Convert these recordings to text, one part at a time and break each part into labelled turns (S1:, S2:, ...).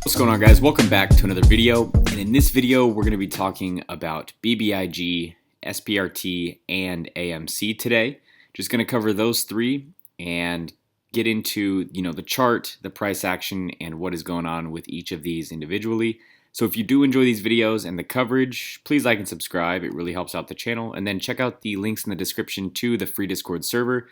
S1: What's going on, guys? Welcome back to another video, and in this video we're going to be talking about BBIG, SPRT, and AMC today. Just going to cover those three and get into the chart, the price action, and what is going on with each of these individually. So if you do enjoy these videos and the coverage, please like and subscribe. It really helps out the channel. And then check out the links in the description to the free Discord server,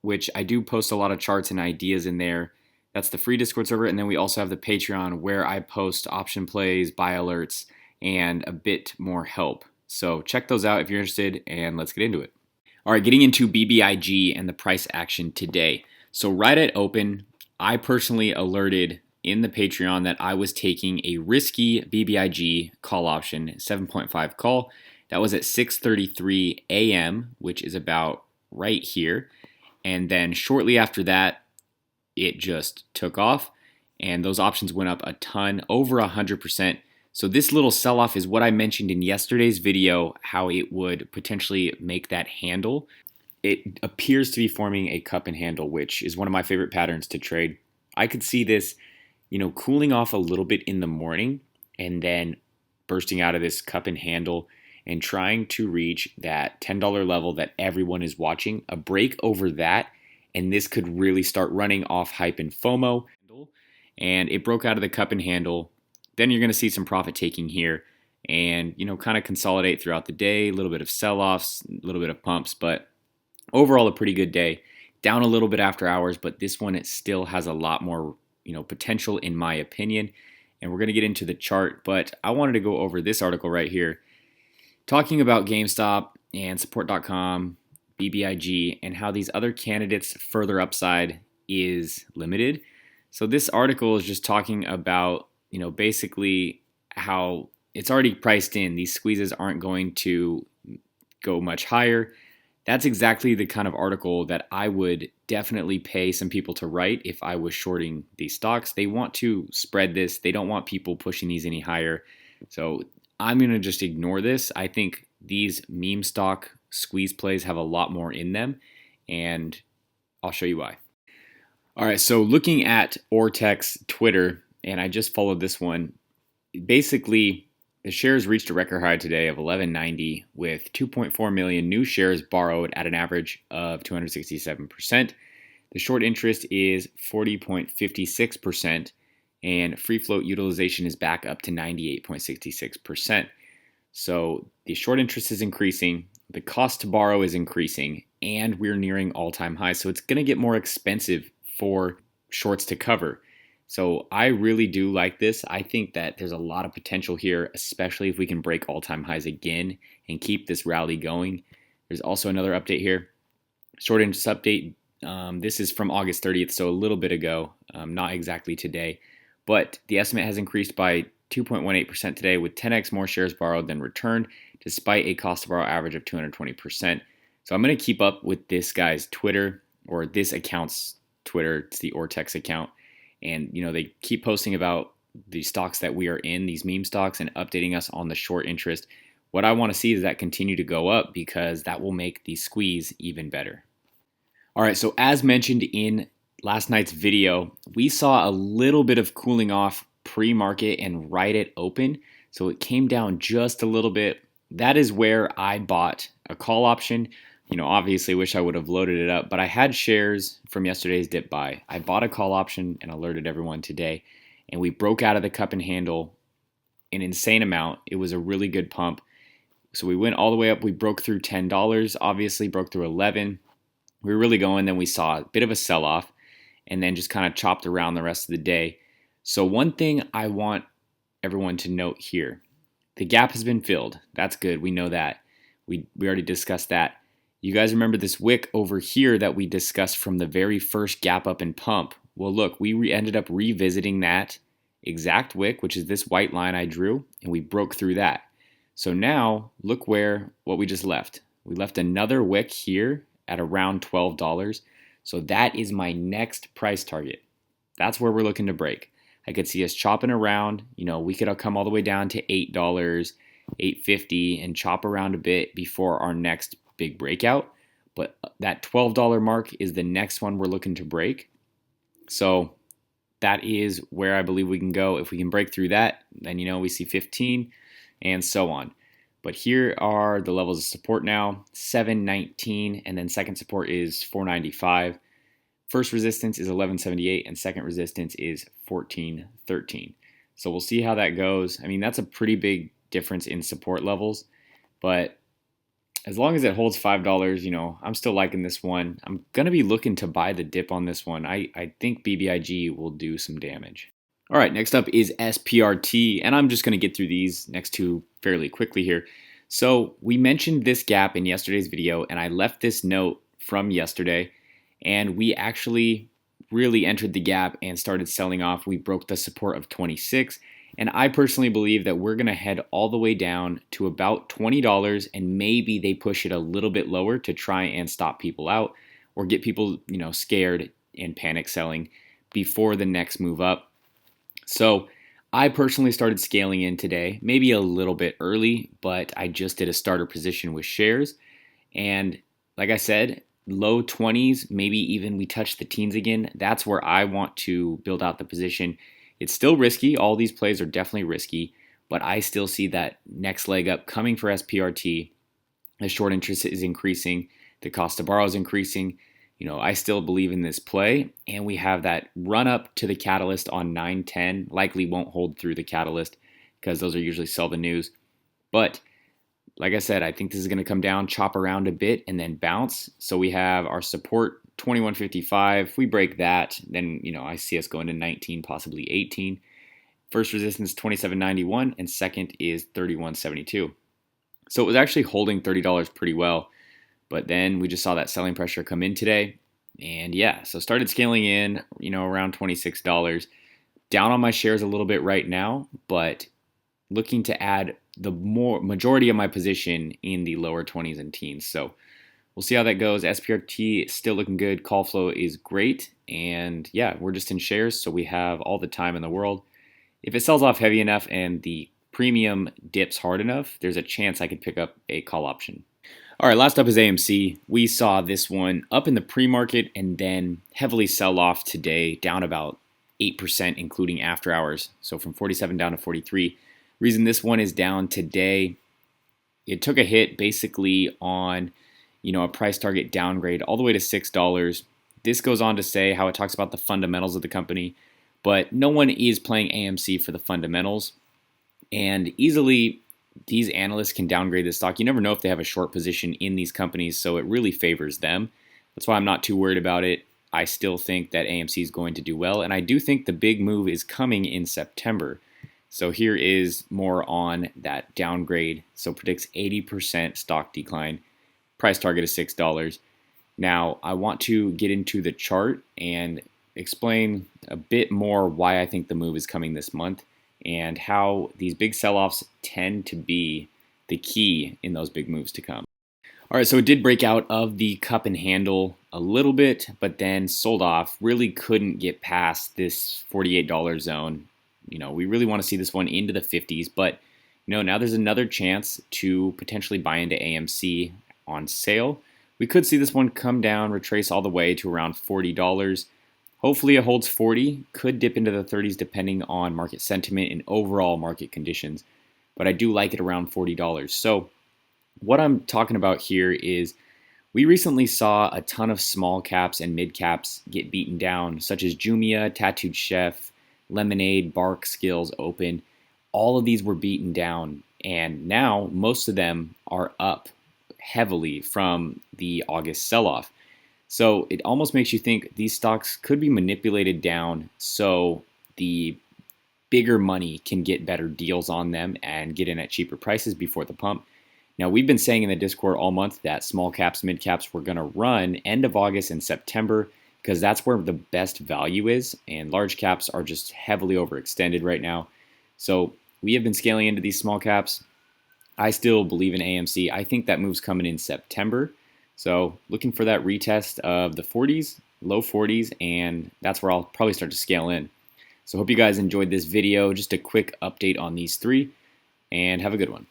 S1: which I do post a lot of charts and ideas in there. That's the free Discord server. And then we also have the Patreon where I post option plays, buy alerts, and a bit more help. So check those out if you're interested, and let's get into it. All right, getting into BBIG and the price action today. So right at open, I personally alerted in the Patreon that I was taking a risky BBIG call option, 7.5 call. That was at 6:33 a.m., which is about right here. And then shortly after that, it just took off, and those options went up a ton, over 100%. So this little sell-off is what I mentioned in yesterday's video, how it would potentially make that handle. It appears to be forming a cup and handle, which is one of my favorite patterns to trade. I could see this, cooling off a little bit in the morning and then bursting out of this cup and handle and trying to reach that $10 level that everyone is watching, a break over that, and this could really start running off hype and FOMO. And it broke out of the cup and handle. Then you're going to see some profit taking here and, kind of consolidate throughout the day, a little bit of sell-offs, a little bit of pumps, but overall a pretty good day. Down a little bit after hours, but this one, it still has a lot more, potential in my opinion. And we're going to get into the chart, but I wanted to go over this article right here talking about GameStop and support.com, BBIG, and how these other candidates' further upside is limited. So this article is just talking about, basically how it's already priced in. These squeezes aren't going to go much higher. That's exactly the kind of article that I would definitely pay some people to write if I was shorting these stocks. They want to spread this. They don't want people pushing these any higher. So I'm going to just ignore this. I think these meme stock squeeze plays have a lot more in them, and I'll show you why. All right, so looking at Ortech's Twitter, and I just followed this one. Basically, the shares reached a record high today of 1190 with 2.4 million new shares borrowed at an average of 267%. The short interest is 40.56%, and free float utilization is back up to 98.66%. So the short interest is increasing, the cost to borrow is increasing, and we're nearing all-time highs. So it's going to get more expensive for shorts to cover. So I really do like this. I think that there's a lot of potential here, especially if we can break all-time highs again and keep this rally going. There's also another update here. Short interest update. This is from August 30th, so a little bit ago, not exactly today. But the estimate has increased by 2.18% today, with 10x more shares borrowed than returned, despite a cost to borrow average of 220%. So I'm going to keep up with this guy's Twitter, or this account's Twitter. It's the Ortex account. And, they keep posting about the stocks that we are in, these meme stocks, and updating us on the short interest. What I want to see is that continue to go up, because that will make the squeeze even better. All right, so as mentioned in last night's video, we saw a little bit of cooling off pre-market and right at open. So it came down just a little bit. That is where I bought a call option. Obviously wish I would have loaded it up, but I had shares from yesterday's dip buy. I bought a call option and alerted everyone today, and we broke out of the cup and handle an insane amount. It was a really good pump. So we went all the way up. We broke through $10, obviously broke through 11. We were really going. Then we saw a bit of a sell-off and then just kind of chopped around the rest of the day. So one thing I want everyone to note here, the gap has been filled. That's good. We know that. We already discussed that. You guys remember this wick over here that we discussed from the very first gap up and pump? Well, look, we ended up revisiting that exact wick, which is this white line I drew, and we broke through that. So now look what we just left. We left another wick here at around $12. So that is my next price target. That's where we're looking to break. I could see us chopping around. We could come all the way down to $8, $8.50, and chop around a bit before our next big breakout. But that $12 mark is the next one we're looking to break. So that is where I believe we can go. If we can break through that, then we see 15 and so on. But here are the levels of support now: 719, and then second support is 495. First resistance is 1178, and second resistance is 1413. So we'll see how that goes. I mean, that's a pretty big difference in support levels, but as long as it holds $5, I'm still liking this one. I'm going to be looking to buy the dip on this one. I think BBIG will do some damage. All right, next up is SPRT, and I'm just going to get through these next two fairly quickly here. So we mentioned this gap in yesterday's video, and I left this note from yesterday, and we actually really entered the gap and started selling off. We broke the support of 26. And I personally believe that we're going to head all the way down to about $20, and maybe they push it a little bit lower to try and stop people out or get people, scared and panic selling before the next move up. So I personally started scaling in today, maybe a little bit early, but I just did a starter position with shares. And like I said, low 20s, maybe even we touch the teens again. That's where I want to build out the position. It's still risky. All these plays are definitely risky, but I still see that next leg up coming for SPRT. The short interest is increasing. The cost to borrow is increasing. I still believe in this play, and we have that run up to the catalyst on 910. Likely won't hold through the catalyst because those are usually sell the news. But like I said, I think this is going to come down, chop around a bit, and then bounce. So we have our support 2155. If we break that, then I see us going to 19, possibly 18. First resistance 2791, and second is 3172. So it was actually holding $30 pretty well, but then we just saw that selling pressure come in today, and so started scaling in, around $26. Down on my shares a little bit right now, but looking to add the majority of my position in the lower 20s and teens. So we'll see how that goes. SPRT is still looking good. Call flow is great. And we're just in shares, so we have all the time in the world. If it sells off heavy enough and the premium dips hard enough, there's a chance I could pick up a call option. All right, last up is AMC. We saw this one up in the pre-market and then heavily sell off today, down about 8%, including after hours. So from 47 down to 43. Reason this one is down today, it took a hit basically on a price target downgrade all the way to $6. This goes on to say how it talks about the fundamentals of the company, but no one is playing AMC for the fundamentals, and easily these analysts can downgrade this stock. You never know if they have a short position in these companies, so it really favors them. That's why I'm not too worried about it. I still think that AMC is going to do well, and I do think the big move is coming in September. So here is more on that downgrade. So predicts 80% stock decline. Price target is $6. Now, I want to get into the chart and explain a bit more why I think the move is coming this month and how these big sell-offs tend to be the key in those big moves to come. All right, so it did break out of the cup and handle a little bit, but then sold off. Really couldn't get past this $48 zone. We really want to see this one into the 50s, but now there's another chance to potentially buy into AMC on sale. We could see this one come down, retrace all the way to around $40. Hopefully it holds 40, could dip into the 30s depending on market sentiment and overall market conditions, but I do like it around $40. So what I'm talking about here is we recently saw a ton of small caps and mid caps get beaten down, such as Jumia, Tattooed Chef, Lemonade, Bark, Skills, Open. All of these were beaten down, and now most of them are up heavily from the August sell-off. So it almost makes you think these stocks could be manipulated down so the bigger money can get better deals on them and get in at cheaper prices before the pump. Now, we've been saying in the Discord all month that small caps, mid caps were going to run end of August and September, because that's where the best value is, and large caps are just heavily overextended right now. So we have been scaling into these small caps. I still believe in AMC. I think that move's coming in September. So looking for that retest of the 40s, low 40s, and that's where I'll probably start to scale in. So hope you guys enjoyed this video. Just a quick update on these three, and have a good one.